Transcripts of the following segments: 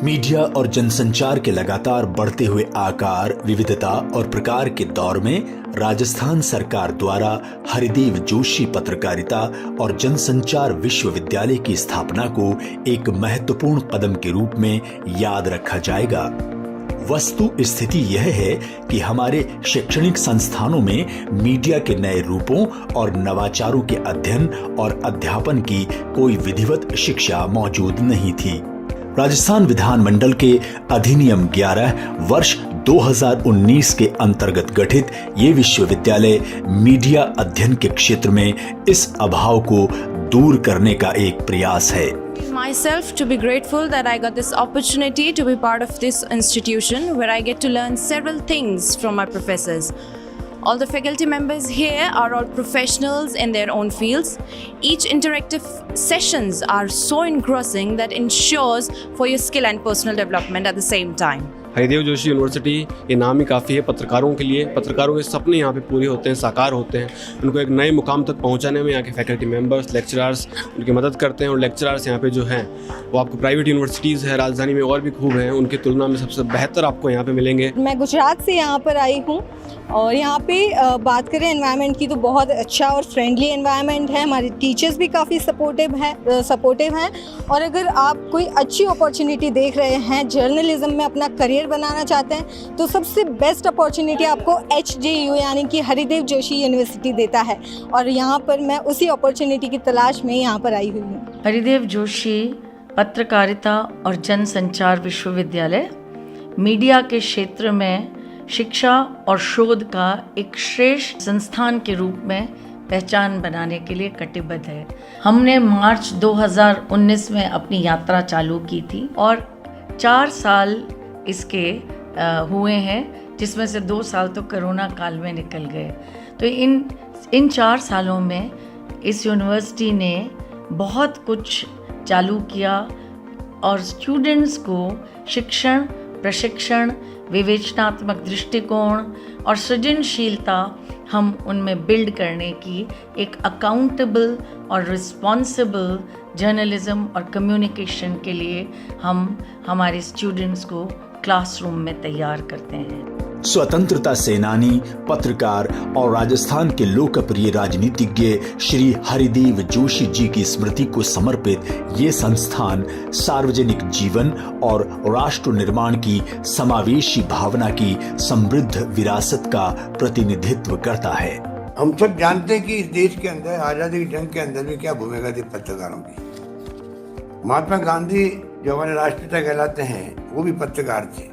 Media और जनसंचार के लगातार बढ़ते हुए आकार, विविधता और प्रकार के दौर में राजस्थान सरकार द्वारा हरिदेव जोशी पत्रकारिता और जनसंचार विश्वविद्यालय की स्थापना को एक महत्वपूर्ण कदम के रूप में याद रखा जाएगा। वस्तु स्थिति यह है कि हमारे शैक्षणिक संस्थानों में मीडिया के नए रूपों और नवाचारों के अध्ययन और अध्यापन की कोई विधिवत शिक्षा मौजूद नहीं थी। राजस्थान विधानमंडल के अधिनियम 11 वर्ष 2019 के अंतर्गत गठित ये विश्वविद्यालय मीडिया अध्ययन के क्षेत्र में इस अभाव को दूर करने का एक प्रयास है। Myself to be grateful that I got this opportunity to be part of this institution where I get to learn several things from my professors. All the faculty members here are all professionals in their own fields. Each interactive sessions are so engrossing that ensures for your skill and personal development at the same time. Haridev Joshi university ये नाम ही काफ़ी है पत्रकारों के लिए। पत्रकारों के सपने यहाँ पे पूरे होते हैं, साकार होते हैं। उनको एक नए मुकाम तक पहुँचाने में यहाँ के फैकल्टी मेंबर्स, लेक्चरर्स उनकी मदद करते हैं। और लेक्चरर्स यहाँ पे जो हैं वो आपको प्राइवेट यूनिवर्सिटीज़ है राजधानी में और भी खूब हैं, उनकी तुलना में सबसे बेहतर आपको यहाँ पे मिलेंगे। मैं गुजरात से यहाँ पर आई हूँ और यहाँ पे बात करें एनवायरनमेंट की तो बहुत अच्छा और फ्रेंडली एनवायरनमेंट है। हमारे टीचर्स भी काफ़ी सपोर्टिव हैं और अगर आप कोई अच्छी अपॉर्चुनिटी देख रहे हैं, जर्नलिज्म में अपना करियर बनाना चाहते हैं तो सबसे बेस्ट अपॉर्चुनिटी आपको HJU यानी कि हरिदेव जोशी यूनिवर्सिटी देता है और यहाँ पर मैं उसी अपॉर्चुनिटी की तलाश में यहाँ पर आई हुई हूँ। हरिदेव जोशी पत्रकारिता और जनसंचार विश्वविद्यालय मीडिया के क्षेत्र में शिक्षा और शोध का एक श्रेष्ठ संस्थान के रूप में पहचान बनाने के लिए कटिबद्ध है। हमने मार्च 2019 में अपनी यात्रा चालू की थी और 4 साल इसके हुए हैं, जिसमें से 2 साल तो कोरोना काल में निकल गए। तो इन 4 सालों में इस यूनिवर्सिटी ने बहुत कुछ चालू किया और स्टूडेंट्स को शिक्षण, प्रशिक्षण, विवेचनात्मक दृष्टिकोण और सृजनशीलता हम उनमें बिल्ड करने की एक अकाउंटेबल और रिस्पॉन्सिबल जर्नलिज्म और कम्युनिकेशन के लिए हम हमारे स्टूडेंट्स को क्लासरूम में तैयार करते हैं। स्वतंत्रता सेनानी, पत्रकार और राजस्थान के लोकप्रिय राजनीतिज्ञ श्री हरिदेव जोशी जी की स्मृति को समर्पित ये संस्थान सार्वजनिक जीवन और राष्ट्र निर्माण की समावेशी भावना की समृद्ध विरासत का प्रतिनिधित्व करता है। हम सब जानते हैं कि इस देश के अंदर आजादी की जंग के अंदर भी क्या भूमिका थी पत्रकारों की। महात्मा गांधी जो हमारे राष्ट्रपिता कहलाते हैं वो भी पत्रकार थे।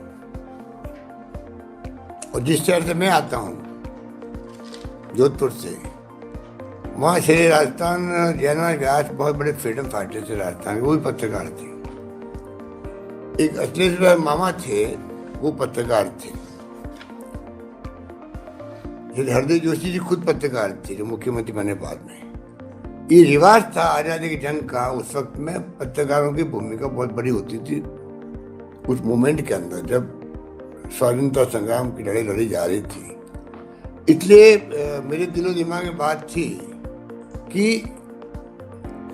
और जिस शहर से मैं आता हूँ जोधपुर से, वहाँ शेर राजस्थान जयनारायण व्यास बहुत बड़े फ्रीडम फाइटर थे राजस्थान के, वो भी पत्रकार थे। एक अखिलेश मामा थे, वो पत्रकार थे। हरिदेव जोशी जी खुद पत्रकार थे जो मुख्यमंत्री बने बाद में। ये रिवाज था आज़ादी की जंग का, उस वक्त में पत्रकारों की भूमिका बहुत बड़ी होती थी उस मोमेंट के अंदर जब स्वाधीनता संग्राम की लड़ाई लड़ी जा रही थी। इसलिए मेरे दिलो दिमाग में बात थी कि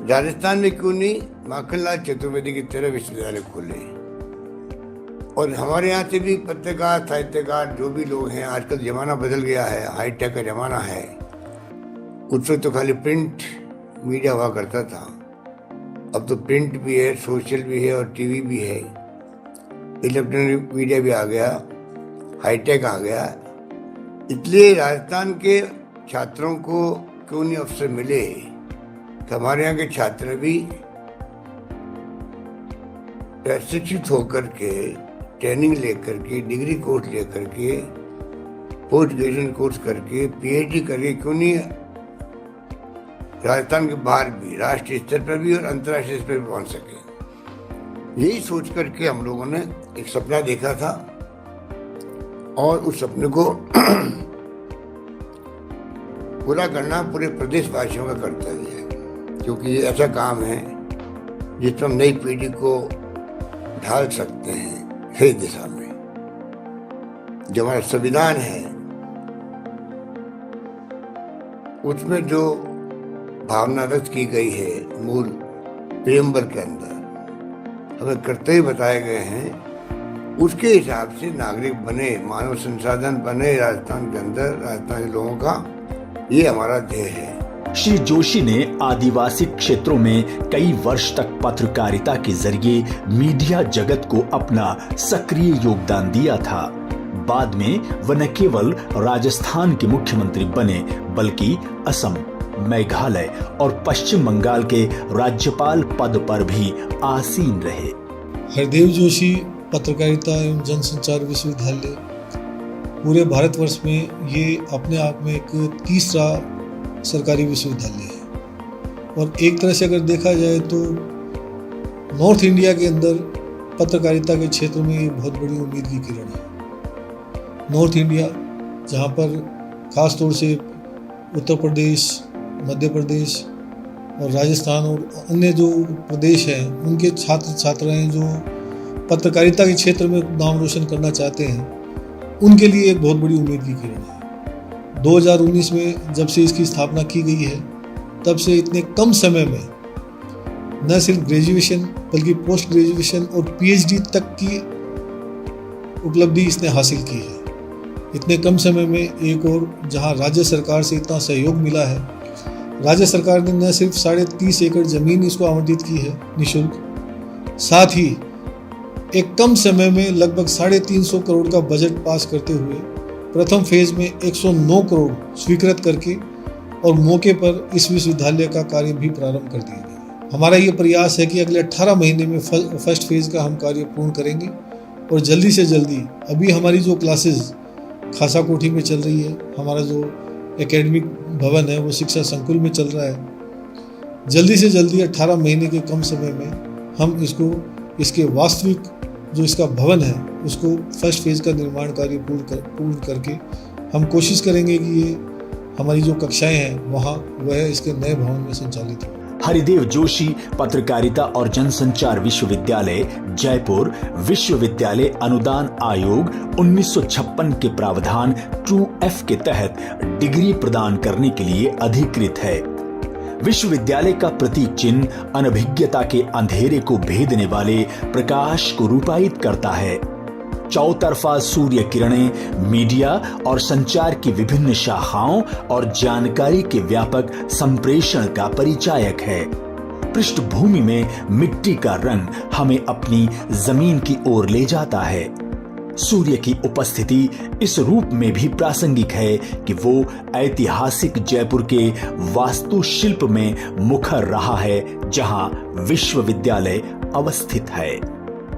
राजस्थान में क्यों नहीं माखनलाल चतुर्वेदी की तरह विश्वविद्यालय खोले और हमारे यहाँ से भी पत्रकार, साहित्यकार जो भी लोग हैं। आजकल ज़माना बदल गया है, हाईटेक का ज़माना है। उस वक्त तो खाली प्रिंट मीडिया हुआ करता था, अब तो प्रिंट भी है, सोशल भी है और टीवी भी है, इलेक्ट्रॉनिक मीडिया भी आ गया, हाईटेक आ गया। इसलिए राजस्थान के छात्रों को क्यों नहीं अवसर मिले कि हमारे यहाँ के छात्र भी प्रशिक्षित होकर के, ट्रेनिंग लेकर के, डिग्री कोर्स लेकर के, पोस्ट ग्रेजुएशन कोर्स करके, PhD करके क्यों नहीं राजस्थान के बाहर भी, राष्ट्रीय स्तर पर भी और अंतर्राष्ट्रीय स्तर पर पहुँच सके। यही सोच करके हम लोगों ने एक सपना देखा था और उस सपने को पूरा करना पूरे प्रदेशवासियों का कर्तव्य है, क्योंकि ये ऐसा काम है जिसमें हम नई पीढ़ी को ढाल सकते हैं सही दिशा में। जो हमारा संविधान है उसमें जो भावना व्यक्त की गई है मूल प्रेमबर के अंदर, हमें कर्तव्य बताए गए हैं, उसके हिसाब से नागरिक बने, मानव संसाधन बने राजस्थान के अंदर, राजस्थान के लोगों का, ये हमारा ध्येय है। श्री जोशी ने आदिवासी क्षेत्रों में कई वर्ष तक पत्रकारिता के जरिए मीडिया जगत को अपना सक्रिय योगदान दिया था। बाद में वह न केवल राजस्थान के मुख्यमंत्री बने बल्कि असम, मेघालय और पश्चिम बंगाल के राज्यपाल पद पर भी आसीन रहे। हरदेव जोशी पत्रकारिता एवं जनसंचार विश्वविद्यालय पूरे भारतवर्ष में ये अपने आप में एक तीसरा सरकारी विश्वविद्यालय है और एक तरह से अगर देखा जाए तो नॉर्थ इंडिया के अंदर पत्रकारिता के क्षेत्र में ये बहुत बड़ी उम्मीद की किरण है। नॉर्थ इंडिया जहाँ पर ख़ास तौर से उत्तर प्रदेश, मध्य प्रदेश और राजस्थान और अन्य जो प्रदेश हैं उनके छात्र छात्राएं जो पत्रकारिता के क्षेत्र में नाम रोशन करना चाहते हैं, उनके लिए एक बहुत बड़ी उम्मीद की किरण है। 2019 में जब से इसकी स्थापना की गई है, तब से इतने कम समय में न सिर्फ ग्रेजुएशन बल्कि पोस्ट ग्रेजुएशन और पीएचडी तक की उपलब्धि इसने हासिल की है। इतने कम समय में एक और जहां राज्य सरकार से इतना सहयोग मिला है, राज्य सरकार ने न सिर्फ 30.5 एकड़ जमीन इसको आवंटित की है निःशुल्क, साथ ही एक कम समय में लगभग 350 करोड़ का बजट पास करते हुए प्रथम फेज में 109 करोड़ स्वीकृत करके और मौके पर इस विश्वविद्यालय का कार्य भी प्रारंभ कर दिया गया। हमारा ये प्रयास है कि अगले 18 महीने में फर्स्ट फेज का हम कार्य पूर्ण करेंगे और जल्दी से जल्दी अभी हमारी जो क्लासेस खासा कोठी में चल रही है, हमारा जो एकेडमिक भवन है वो शिक्षा संकुल में चल रहा है, जल्दी से जल्दी 18 महीने के कम समय में हम इसके वास्तविक जो इसका भवन है उसको फर्स्ट फेज का निर्माण कार्य पूर्ण करके हम कोशिश करेंगे कि ये हमारी जो कक्षाएं हैं वह इसके नए भवन में संचालित हो। हरिदेव जोशी पत्रकारिता और जनसंचार विश्वविद्यालय जयपुर विश्वविद्यालय अनुदान आयोग 1956 के प्रावधान 2F के तहत डिग्री प्रदान करने के लिए अधिकृत है। विश्वविद्यालय का प्रतीक चिन्ह अनभिज्ञता के अंधेरे को भेदने वाले प्रकाश को रूपायित करता है। चौतरफा सूर्य किरणें मीडिया और संचार की विभिन्न शाखाओं और जानकारी के व्यापक संप्रेषण का परिचायक है। पृष्ठभूमि में मिट्टी का रंग हमें अपनी जमीन की ओर ले जाता है। सूर्य की उपस्थिति इस रूप में भी प्रासंगिक है कि वो ऐतिहासिक जयपुर के वास्तुशिल्प में मुखर रहा है, जहां विश्वविद्यालय अवस्थित है।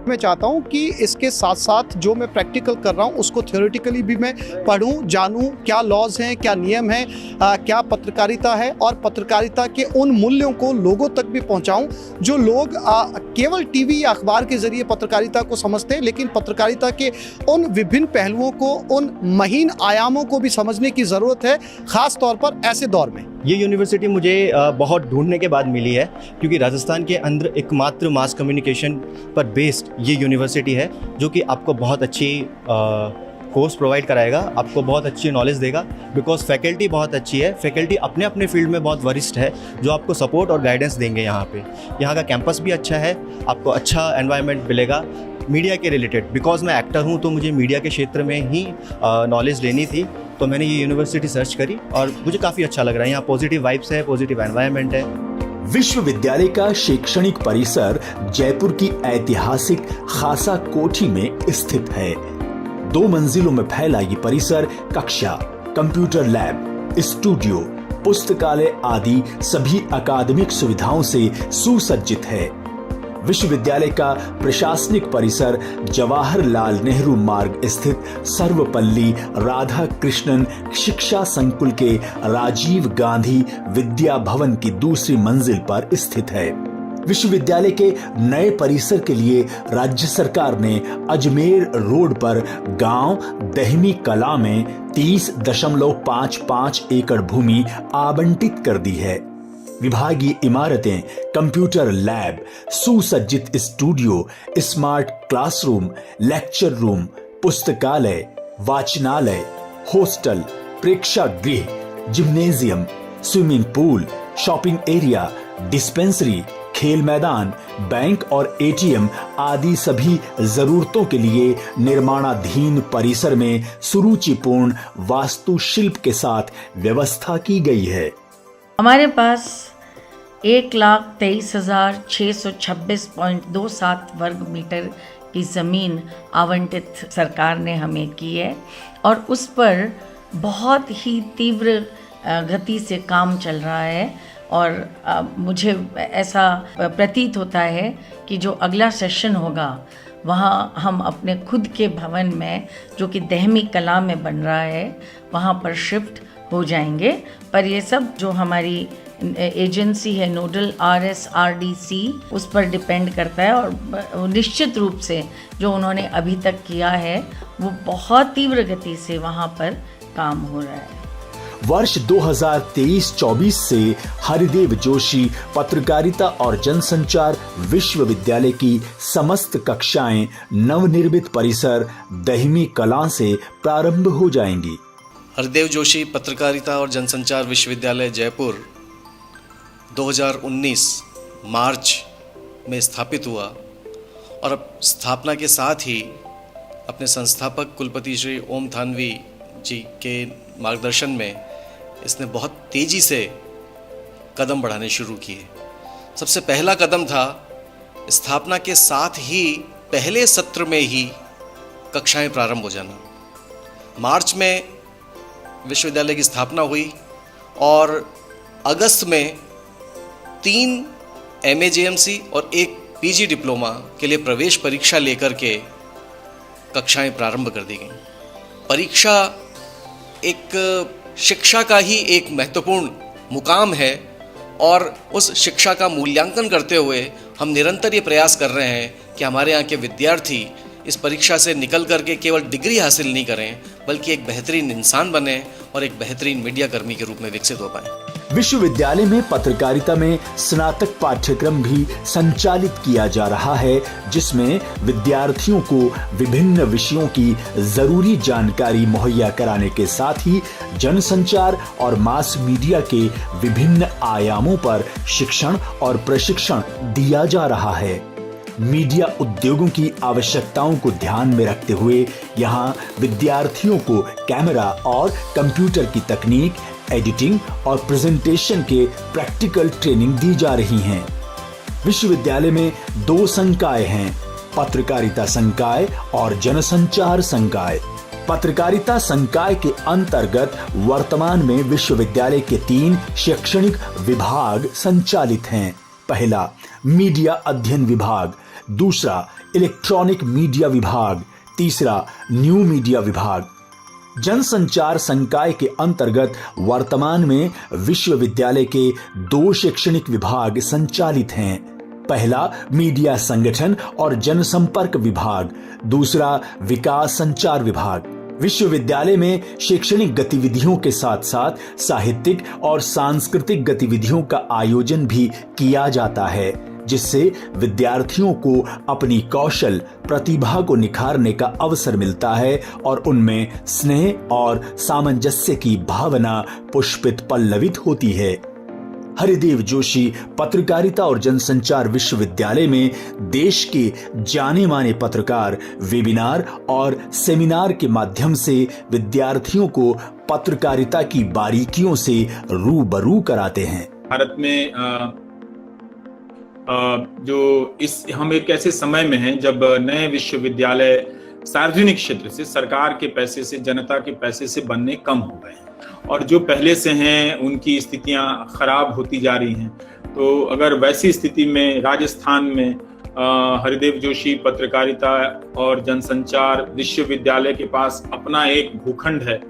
मैं चाहता हूं कि इसके साथ साथ जो मैं प्रैक्टिकल कर रहा हूं उसको थ्योरेटिकली भी मैं पढूं, जानूं क्या लॉज हैं, क्या नियम हैं, क्या पत्रकारिता है और पत्रकारिता के उन मूल्यों को लोगों तक भी पहुंचाऊं जो लोग केवल टीवी या अखबार के जरिए पत्रकारिता को समझते हैं, लेकिन पत्रकारिता के उन विभिन्न पहलुओं को, उन महीन आयामों को भी समझने की ज़रूरत है, ख़ास तौर पर ऐसे दौर में। ये यूनिवर्सिटी मुझे बहुत ढूंढने के बाद मिली है, क्योंकि राजस्थान के अंदर एकमात्र मास कम्युनिकेशन पर बेस्ड ये यूनिवर्सिटी है जो कि आपको बहुत अच्छी कोर्स प्रोवाइड कराएगा, आपको बहुत अच्छी नॉलेज देगा, बिकॉज फैकल्टी बहुत अच्छी है। फैकल्टी अपने अपने फील्ड में बहुत वरिष्ठ है जो आपको सपोर्ट और गाइडेंस देंगे। यहाँ का कैंपस भी अच्छा है, आपको अच्छा एनवायरनमेंट मिलेगा मीडिया के रिलेटेड। बिकॉज मैं एक्टर हूँ तो मुझे मीडिया के क्षेत्र में ही नॉलेज लेनी थी, तो मैंने ये यूनिवर्सिटी सर्च करी और मुझे काफ़ी अच्छा लग रहा है। यहाँ पॉजिटिव वाइब्स है, पॉजिटिव एनवायरनमेंट है। विश्वविद्यालय का शैक्षणिक परिसर जयपुर की ऐतिहासिक खासा कोठी में स्थित है। 2 मंजिलों में फैला ये परिसर कक्षा, कंप्यूटर लैब, स्टूडियो, पुस्तकालय आदि सभी अकादमिक सुविधाओं से सुसज्जित है। विश्वविद्यालय का प्रशासनिक परिसर जवाहरलाल नेहरू मार्ग स्थित सर्वपल्ली राधा कृष्णन शिक्षा संकुल के राजीव गांधी विद्या भवन की दूसरी मंजिल पर स्थित है। विश्वविद्यालय के नए परिसर के लिए राज्य सरकार ने अजमेर रोड पर गांव दहमी कला में 30.55 एकड़ भूमि आवंटित कर दी है। विभागीय इमारतें, कंप्यूटर लैब, सुसज्जित studio, smart classroom, lecture room, पुस्तकालय, वाचनालय, हॉस्टल, प्रेक्षागृह, gymnasium, swimming pool, shopping area, dispensary, खेल मैदान, बैंक और एटीएम आदि सभी जरूरतों के लिए निर्माणाधीन परिसर में सुरुचिपूर्ण वास्तुशिल्प के साथ व्यवस्था की गई है। हमारे पास 1,23,626.27 वर्ग मीटर की ज़मीन आवंटित सरकार ने हमें की है और उस पर बहुत ही तीव्र गति से काम चल रहा है और मुझे ऐसा प्रतीत होता है कि जो अगला सेशन होगा वहाँ हम अपने खुद के भवन में, जो कि दहमी कला में बन रहा है, वहाँ पर शिफ्ट हो जाएंगे। पर ये सब जो हमारी एजेंसी है नोडल RSRDC, उस पर डिपेंड करता है और निश्चित रूप से जो उन्होंने अभी तक किया है वो बहुत तीव्र गति से वहाँ पर काम हो रहा है। वर्ष 2023-24 से हरिदेव जोशी पत्रकारिता और जनसंचार विश्वविद्यालय की समस्त कक्षाएं नवनिर्मित परिसर दहमी कला से प्रारंभ हो जाएंगी। हरिदेव जोशी पत्रकारिता और जनसंचार विश्वविद्यालय जयपुर 2019 मार्च में स्थापित हुआ और अब स्थापना के साथ ही अपने संस्थापक कुलपति श्री ओम थानवी जी के मार्गदर्शन में इसने बहुत तेज़ी से कदम बढ़ाने शुरू किए। सबसे पहला कदम था स्थापना के साथ ही पहले सत्र में ही कक्षाएं प्रारंभ हो जाना। मार्च में विश्वविद्यालय की स्थापना हुई और अगस्त में 3 MA-JMC और 1 PG डिप्लोमा के लिए प्रवेश परीक्षा लेकर के कक्षाएं प्रारंभ कर दी गई। परीक्षा एक शिक्षा का ही एक महत्वपूर्ण मुकाम है और उस शिक्षा का मूल्यांकन करते हुए हम निरंतर ये प्रयास कर रहे हैं कि हमारे यहाँ के विद्यार्थी इस परीक्षा से निकल करके केवल डिग्री हासिल नहीं करें बल्कि एक बेहतरीन इंसान बने और एक बेहतरीन मीडिया कर्मी के रूप में विकसित हो पाएं। विश्वविद्यालय में पत्रकारिता में स्नातक पाठ्यक्रम भी संचालित किया जा रहा है, जिसमें विद्यार्थियों को विभिन्न विषयों की जरूरी जानकारी मुहैया कराने के साथ ही जनसंचार और मास मीडिया के विभिन्न आयामों पर शिक्षण और प्रशिक्षण दिया जा रहा है। मीडिया उद्योगों की आवश्यकताओं को ध्यान में रखते हुए यहाँ विद्यार्थियों को कैमरा और कंप्यूटर की तकनीक, एडिटिंग और प्रेजेंटेशन के प्रैक्टिकल ट्रेनिंग दी जा रही हैं। विश्वविद्यालय में 2 संकाय हैं, पत्रकारिता संकाय और जनसंचार संकाय। पत्रकारिता संकाय के अंतर्गत वर्तमान में विश्वविद्यालय के 3 शैक्षणिक विभाग संचालित हैं। पहला मीडिया अध्ययन विभाग, दूसरा इलेक्ट्रॉनिक मीडिया विभाग, तीसरा न्यू मीडिया विभाग। जनसंचार संकाय के अंतर्गत वर्तमान में विश्वविद्यालय के 2 शैक्षणिक विभाग संचालित हैं। पहला मीडिया संगठन और जनसंपर्क विभाग, दूसरा विकास संचार विभाग। विश्वविद्यालय में शैक्षणिक गतिविधियों के साथ साथ साहित्यिक और सांस्कृतिक गतिविधियों का आयोजन भी किया जाता है, जिससे विद्यार्थियों को अपनी कौशल प्रतिभा को निखारने का अवसर मिलता है और उनमें स्नेह और सामंजस्य की भावना पुष्पित पल्लवित होती है। हरिदेव जोशी पत्रकारिता और जनसंचार विश्वविद्यालय में देश के जाने माने पत्रकार वेबिनार और सेमिनार के माध्यम से विद्यार्थियों को पत्रकारिता की बारीकियों से रूबरू कराते हैं। भारत में हम एक ऐसे समय में हैं जब नए विश्वविद्यालय सार्वजनिक क्षेत्र से, सरकार के पैसे से, जनता के पैसे से बनने कम हो गए हैं और जो पहले से हैं उनकी स्थितियां खराब होती जा रही हैं। तो अगर वैसी स्थिति में राजस्थान में हरिदेव जोशी पत्रकारिता और जनसंचार विश्वविद्यालय के पास अपना एक भूखंड है,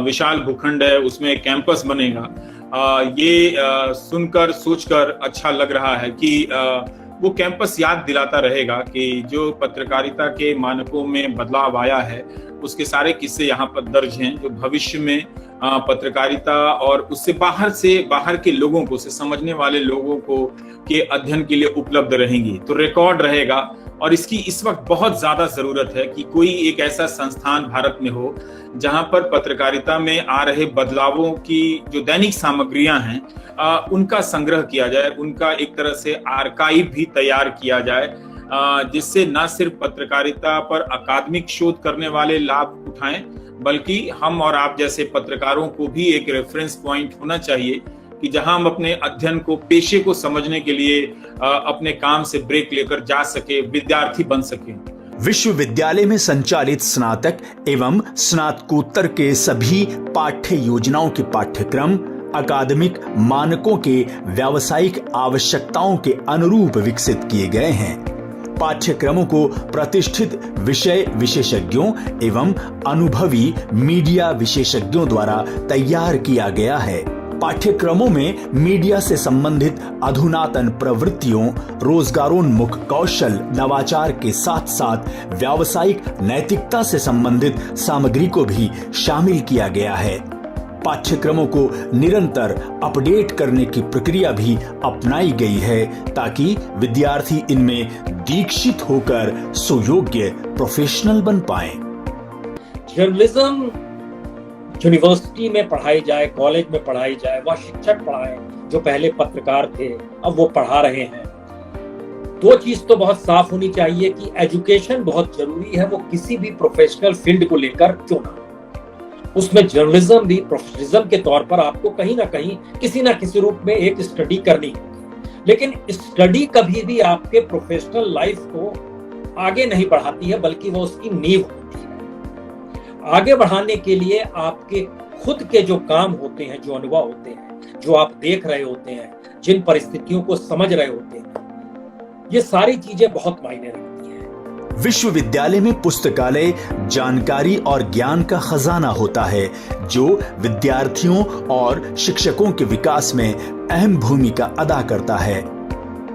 विशाल भूखंड है, उसमें एक कैंपस बनेगा, ये सुनकर सोचकर अच्छा लग रहा है कि वो कैंपस याद दिलाता रहेगा कि जो पत्रकारिता के मानकों में बदलाव आया है उसके सारे किस्से यहाँ पर दर्ज हैं, जो भविष्य में पत्रकारिता और उससे बाहर के लोगों को, उसे समझने वाले लोगों को के अध्ययन के लिए उपलब्ध रहेंगी। तो रिकॉर्ड रहेगा और इसकी इस वक्त बहुत ज्यादा जरूरत है कि कोई एक ऐसा संस्थान भारत में हो जहां पर पत्रकारिता में आ रहे बदलावों की जो दैनिक सामग्रियां हैं उनका संग्रह किया जाए, उनका एक तरह से आर्काइव भी तैयार किया जाए, जिससे न सिर्फ पत्रकारिता पर अकादमिक शोध करने वाले लाभ उठाएं, बल्कि हम और आप जैसे पत्रकारों को भी एक रेफरेंस पॉइंट होना चाहिए कि जहां हम अपने अध्ययन को, पेशे को समझने के लिए अपने काम से ब्रेक लेकर जा सके, विद्यार्थी बन सके। विश्वविद्यालय में संचालित स्नातक एवं स्नातकोत्तर के सभी पाठ्य योजनाओं के पाठ्यक्रम अकादमिक मानकों के व्यावसायिक आवश्यकताओं के अनुरूप विकसित किए गए हैं। पाठ्यक्रमों को प्रतिष्ठित विषय विशेषज्ञों एवं अनुभवी मीडिया विशेषज्ञों द्वारा तैयार किया गया है। पाठ्यक्रमों में मीडिया से संबंधित अधुनातन प्रवृत्तियों, रोजगारोन्मुख कौशल, नवाचार के साथ साथ व्यावसायिक नैतिकता से संबंधित सामग्री को भी शामिल किया गया है। पाठ्यक्रमों को निरंतर अपडेट करने की प्रक्रिया भी अपनाई गई है ताकि विद्यार्थी इनमें दीक्षित होकर सुयोग्य प्रोफेशनल बन पाएं। जर्नलिज्म यूनिवर्सिटी में पढ़ाई जाए, कॉलेज में पढ़ाई जाए, वह शिक्षक पढ़ाए जो पहले पत्रकार थे अब वो पढ़ा रहे हैं। दो चीज तो बहुत साफ होनी चाहिए कि एजुकेशन बहुत जरूरी है, वो किसी भी प्रोफेशनल फील्ड को लेकर क्यों ना, उसमें जर्नलिज्म भी प्रोफेशनलिज्म के तौर पर आपको कहीं ना कहीं किसी ना किसी रूप में एक स्टडी करनी होगी। लेकिन स्टडी कभी भी आपके प्रोफेशनल लाइफ को आगे नहीं बढ़ाती है, बल्कि वो उसकी नींव होती है। आगे बढ़ाने के लिए आपके खुद के जो काम होते हैं, जो अनुभव होते हैं, जो आप देख रहे होते हैं, जिन परिस्थितियों को समझ रहे होते हैं, ये सारी चीजें बहुत मायने रखती हैं। विश्वविद्यालय में पुस्तकालय जानकारी और ज्ञान का खजाना होता है जो विद्यार्थियों और शिक्षकों के विकास में अहम भूमिका अदा करता है।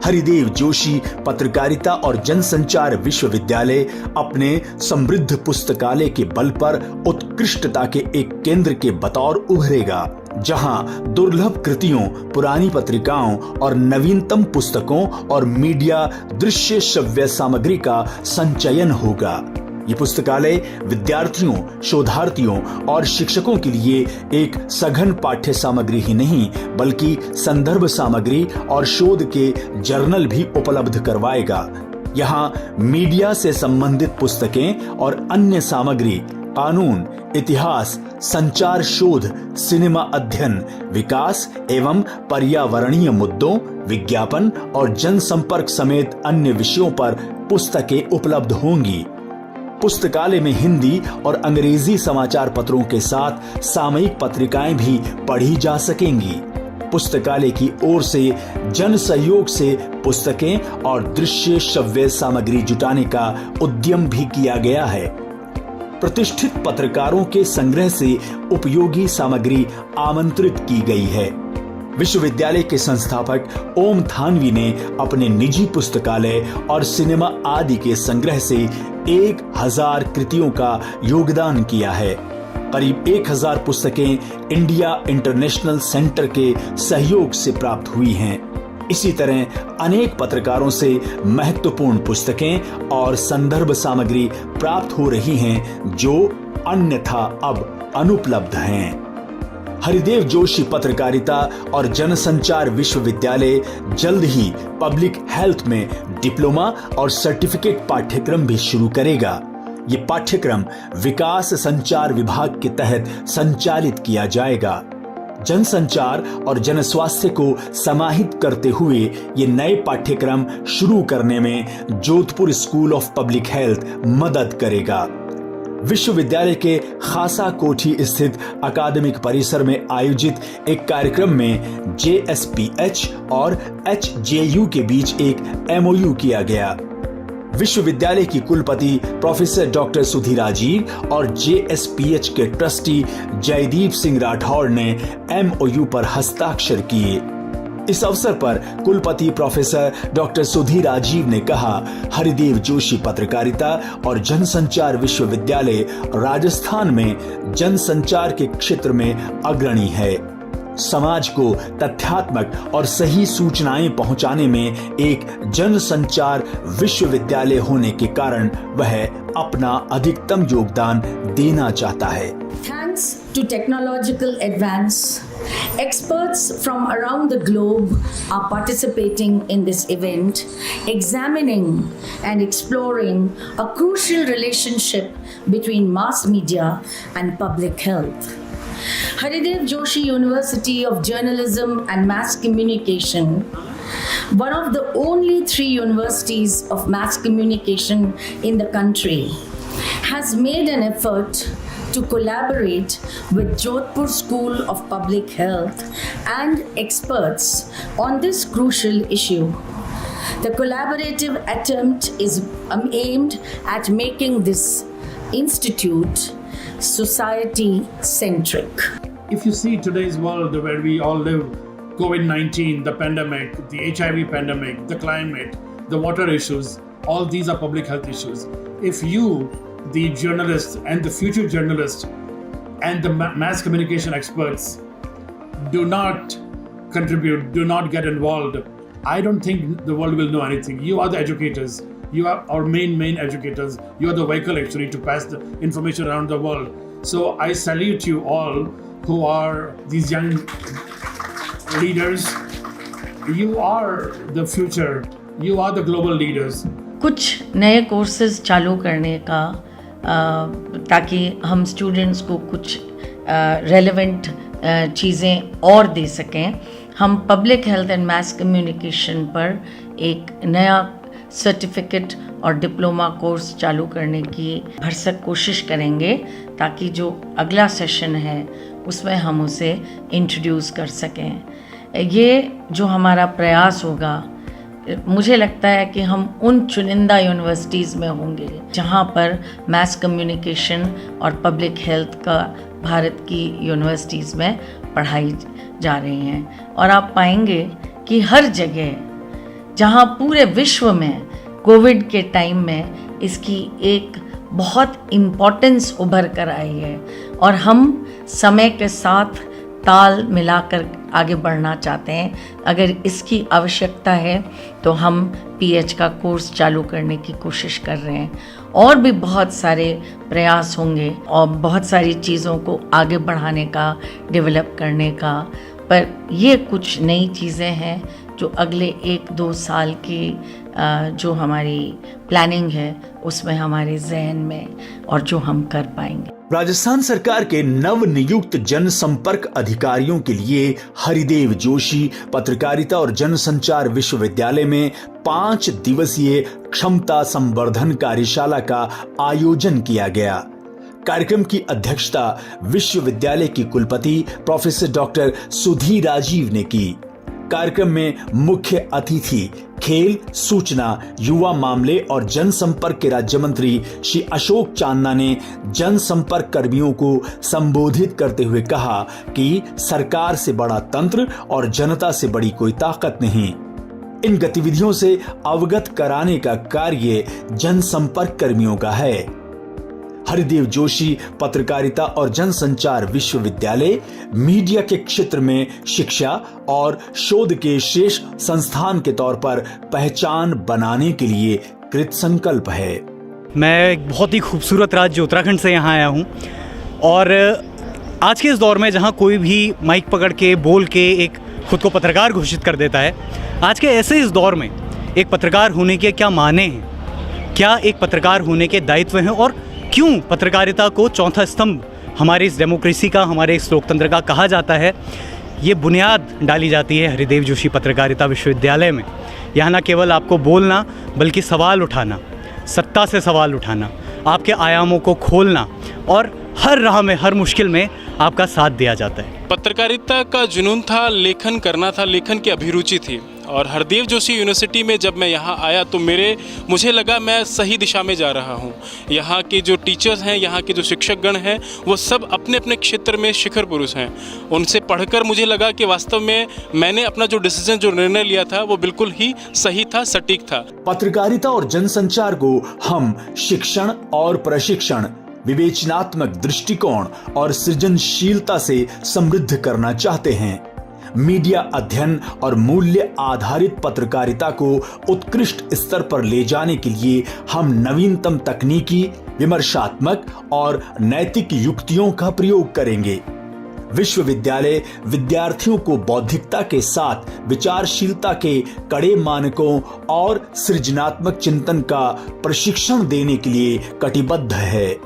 हरिदेव जोशी पत्रकारिता और जनसंचार विश्वविद्यालय अपने समृद्ध पुस्तकालय के बल पर उत्कृष्टता के एक केंद्र के बतौर उभरेगा, जहां दुर्लभ कृतियों, पुरानी पत्रिकाओं और नवीनतम पुस्तकों और मीडिया दृश्य श्रव्य सामग्री का संचयन होगा। ये पुस्तकालय विद्यार्थियों, शोधार्थियों और शिक्षकों के लिए एक सघन पाठ्य सामग्री ही नहीं बल्कि संदर्भ सामग्री और शोध के जर्नल भी उपलब्ध करवाएगा। यहाँ मीडिया से संबंधित पुस्तकें और अन्य सामग्री, कानून, इतिहास, संचार शोध, सिनेमा अध्ययन, विकास एवं पर्यावरणीय मुद्दों, विज्ञापन और जनसंपर्क समेत अन्य विषयों पर पुस्तकें उपलब्ध होंगी। पुस्तकालय में हिंदी और अंग्रेजी समाचार पत्रों के साथ सामयिक पत्रिकाएं भी पढ़ी जा सकेंगी। पुस्तकालय की ओर से जन सहयोग से पुस्तकें और दृश्य श्रव्य सामग्री जुटाने का उद्यम भी किया गया है। प्रतिष्ठित पत्रकारों के संग्रह से उपयोगी सामग्री आमंत्रित की गई है। विश्वविद्यालय के संस्थापक ओम थानवी ने अपने निजी पुस्तकालय और सिनेमा आदि के संग्रह से 1000 कृतियों का योगदान किया है। करीब 1000 पुस्तकें इंडिया इंटरनेशनल सेंटर के सहयोग से प्राप्त हुई हैं। इसी तरह अनेक पत्रकारों से महत्वपूर्ण पुस्तकें और संदर्भ सामग्री प्राप्त हो रही हैं जो अन्यथा अब अनुपलब्ध हैं। हरिदेव जोशी पत्रकारिता और जनसंचार विश्वविद्यालय जल्द ही पब्लिक हेल्थ में डिप्लोमा और सर्टिफिकेट पाठ्यक्रम भी शुरू करेगा। ये पाठ्यक्रम विकास संचार विभाग के तहत संचालित किया जाएगा। जनसंचार और जनस्वास्थ्य को समाहित करते हुए ये नए पाठ्यक्रम शुरू करने में Jodhpur school of public health मदद करेगा। विश्वविद्यालय के खासा कोठी स्थित अकादमिक परिसर में आयोजित एक कार्यक्रम में JSPH और HJU के बीच एक MOU किया गया। विश्वविद्यालय की कुलपति प्रोफेसर डॉक्टर सुधीर राजीव और JSPH के ट्रस्टी जयदीप सिंह राठौड़ ने MOU पर हस्ताक्षर किए। इस अवसर पर कुलपति प्रोफेसर डॉक्टर सुधीर राजीव ने कहा, हरिदेव जोशी पत्रकारिता और जनसंचार विश्वविद्यालय राजस्थान में जनसंचार के क्षेत्र में अग्रणी है। समाज को तथ्यात्मक और सही सूचनाएं पहुंचाने में एक जनसंचार विश्वविद्यालय होने के कारण वह अपना अधिकतम योगदान देना चाहता है। Thanks to technological advance, experts from around the globe are participating in this event, examining and exploring a crucial relationship between mass media and public health. Haridev Joshi University of Journalism and Mass Communication, one of the only 3 universities of mass communication in the country, has made an effort to collaborate with Jodhpur School of Public Health and experts on this crucial issue. The collaborative attempt is aimed at making this institute society-centric. If you see today's world where we all live, COVID-19, the pandemic, the HIV pandemic, the climate, the water issues, all these are public health issues. If you, the journalists and the future journalists and the mass communication experts do not contribute, do not get involved, I don't think the world will know anything. You are the educators. You are our main educators. You are the vehicle actually to pass the information around the world. So I salute you all who are these young leaders. You are the future. You are the global leaders. कुछ नए courses चालू करने का ताकि हम students को कुछ relevant चीज़ें और दे सकें। हम public health and mass communication पर एक नया सर्टिफिकेट और डिप्लोमा कोर्स चालू करने की भरसक कोशिश करेंगे ताकि जो अगला सेशन है उसमें हम उसे इंट्रोड्यूस कर सकें। ये जो हमारा प्रयास होगा, मुझे लगता है कि हम उन चुनिंदा यूनिवर्सिटीज़ में होंगे जहाँ पर मास कम्युनिकेशन और पब्लिक हेल्थ का भारत की यूनिवर्सिटीज़ में पढ़ाई जा रही हैं। और आप पाएंगे कि हर जगह जहाँ पूरे विश्व में कोविड के टाइम में इसकी एक बहुत इम्पोर्टेंस उभर कर आई है और हम समय के साथ ताल मिलाकर आगे बढ़ना चाहते हैं। अगर इसकी आवश्यकता है तो हम पीएच का कोर्स चालू करने की कोशिश कर रहे हैं। और भी बहुत सारे प्रयास होंगे और बहुत सारी चीज़ों को आगे बढ़ाने का, डेवलप करने का, पर ये कुछ नई चीज़ें हैं जो अगले 1-2 साल की जो हमारी प्लानिंग है उसमें हमारे जहन में और जो हम कर पाएंगे। राजस्थान सरकार के नव नियुक्त जनसंपर्क अधिकारियों के लिए हरिदेव जोशी पत्रकारिता और जनसंचार विश्वविद्यालय में 5 दिवसीय क्षमता संवर्धन कार्यशाला का आयोजन किया गया। कार्यक्रम की अध्यक्षता विश्वविद्यालय की कुलपति प्रोफेसर डॉक्टर सुधीर राजीव ने की। कार्यक्रम में मुख्य अतिथि खेल, सूचना, युवा मामले और जनसंपर्क के राज्य मंत्री श्री अशोक चांदना ने जनसंपर्क कर्मियों को संबोधित करते हुए कहा कि सरकार से बड़ा तंत्र और जनता से बड़ी कोई ताकत नहीं। इन गतिविधियों से अवगत कराने का कार्य जनसंपर्क कर्मियों का है। हरिदेव जोशी पत्रकारिता और जनसंचार विश्वविद्यालय मीडिया के क्षेत्र में शिक्षा और शोध के श्रेष्ठ संस्थान के तौर पर पहचान बनाने के लिए कृत संकल्प है। मैं एक बहुत ही खूबसूरत राज्य उत्तराखंड से यहाँ आया हूँ और आज के इस दौर में जहाँ कोई भी माइक पकड़ के बोल के एक खुद को पत्रकार घोषित कर देता है, आज के ऐसे इस दौर में एक पत्रकार होने के क्या माने हैं, क्या एक पत्रकार होने के दायित्व हैं और क्यों पत्रकारिता को चौथा स्तंभ हमारी इस डेमोक्रेसी का, हमारे इस लोकतंत्र का कहा जाता है, ये बुनियाद डाली जाती है हरिदेव जोशी पत्रकारिता विश्वविद्यालय में। यहाँ न केवल आपको बोलना बल्कि सवाल उठाना, सत्ता से सवाल उठाना, आपके आयामों को खोलना और हर राह में, हर मुश्किल में आपका साथ दिया जाता है। पत्रकारिता का जुनून था, लेखन करना था, लेखन की अभिरुचि थी। और हरदेव जोशी यूनिवर्सिटी में जब मैं यहाँ आया तो मुझे लगा मैं सही दिशा में जा रहा हूँ। यहाँ के जो टीचर्स हैं, यहाँ के जो शिक्षकगण हैं, वो सब अपने अपने क्षेत्र में शिखर पुरुष हैं। उनसे पढ़कर मुझे लगा कि वास्तव में मैंने अपना जो डिसीजन, जो निर्णय लिया था वो बिल्कुल ही सही था, सटीक था। पत्रकारिता और जनसंचार को हम शिक्षण और प्रशिक्षण विवेचनात्मक दृष्टिकोण और सृजनशीलता से समृद्ध करना चाहते हैं। मीडिया अध्ययन और मूल्य आधारित पत्रकारिता को उत्कृष्ट स्तर पर ले जाने के लिए हम नवीनतम तकनीकी, विमर्शात्मक और नैतिक युक्तियों का प्रयोग करेंगे। विश्वविद्यालय विद्यार्थियों को बौद्धिकता के साथ विचारशीलता के कड़े मानकों और सृजनात्मक चिंतन का प्रशिक्षण देने के लिए कटिबद्ध है।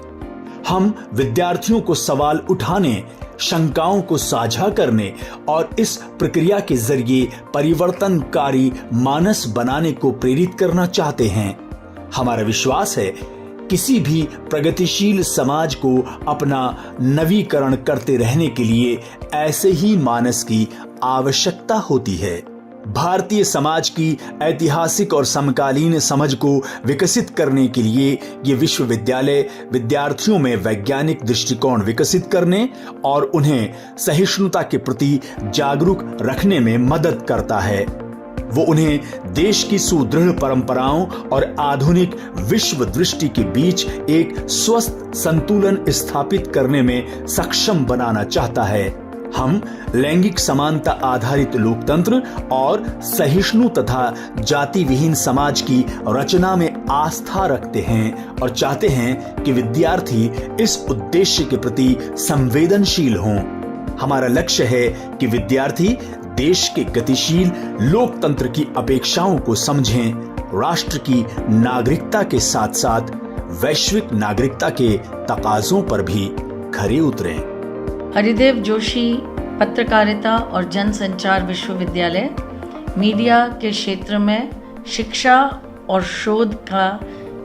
हम विद्यार्थियों को सवाल उठाने, शंकाओं को साझा करने और इस प्रक्रिया के जरिए परिवर्तनकारी मानस बनाने को प्रेरित करना चाहते हैं। हमारा विश्वास है किसी भी प्रगतिशील समाज को अपना नवीकरण करते रहने के लिए ऐसे ही मानस की आवश्यकता होती है। भारतीय समाज की ऐतिहासिक और समकालीन समझ को विकसित करने के लिए ये विश्वविद्यालय विद्यार्थियों में वैज्ञानिक दृष्टिकोण विकसित करने और उन्हें सहिष्णुता के प्रति जागरूक रखने में मदद करता है। वो उन्हें देश की सुदृढ़ परंपराओं और आधुनिक विश्व दृष्टि के बीच एक स्वस्थ संतुलन स्थापित करने में सक्षम बनाना चाहता है। हम लैंगिक समानता आधारित लोकतंत्र और सहिष्णु तथा जाति विहीन समाज की रचना में आस्था रखते हैं और चाहते हैं कि विद्यार्थी इस उद्देश्य के प्रति संवेदनशील हों। हमारा लक्ष्य है कि विद्यार्थी देश के गतिशील लोकतंत्र की अपेक्षाओं को समझें, राष्ट्र की नागरिकता के साथ साथ वैश्विक नागरिकता के तकाजों पर भी खरे उतरें। हरिदेव जोशी पत्रकारिता और जनसंचार विश्वविद्यालय मीडिया के क्षेत्र में शिक्षा और शोध का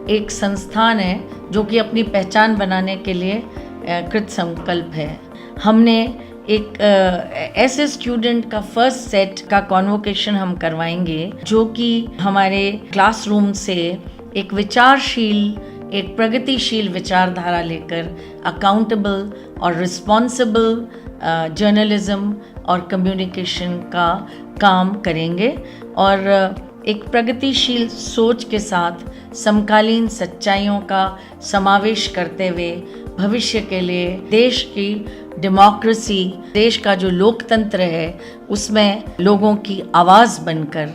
एक संस्थान है जो कि अपनी पहचान बनाने के लिए कृत संकल्प है। हमने एक ऐसे स्टूडेंट का फर्स्ट सेट का कॉन्वोकेशन हम करवाएंगे जो कि हमारे क्लासरूम से एक विचारशील, एक प्रगतिशील विचारधारा लेकर अकाउंटेबल और रिस्पॉन्सिबल जर्नलिज्म और कम्युनिकेशन का काम करेंगे और एक प्रगतिशील सोच के साथ समकालीन सच्चाइयों का समावेश करते हुए भविष्य के लिए देश की डेमोक्रेसी, देश का जो लोकतंत्र है उसमें लोगों की आवाज़ बनकर,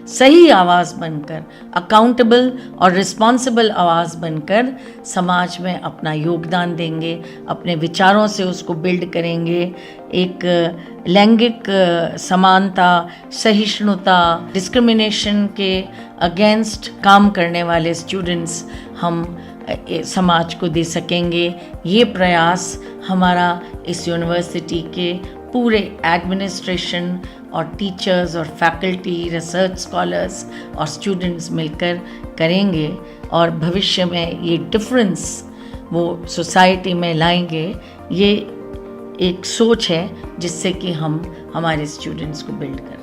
सही आवाज़ बनकर, अकाउंटेबल और रिस्पॉन्सिबल आवाज़ बनकर समाज में अपना योगदान देंगे, अपने विचारों से उसको बिल्ड करेंगे। एक लैंगिक समानता, सहिष्णुता, डिस्क्रिमिनेशन के अगेंस्ट काम करने वाले स्टूडेंट्स हम समाज को दे सकेंगे। ये प्रयास हमारा इस यूनिवर्सिटी के पूरे एडमिनिस्ट्रेशन और टीचर्स और फैकल्टी, रिसर्च स्कॉलर्स और स्टूडेंट्स मिलकर करेंगे और भविष्य में ये डिफरेंस वो सोसाइटी में लाएंगे। ये एक सोच है जिससे कि हम हमारे स्टूडेंट्स को बिल्ड करें।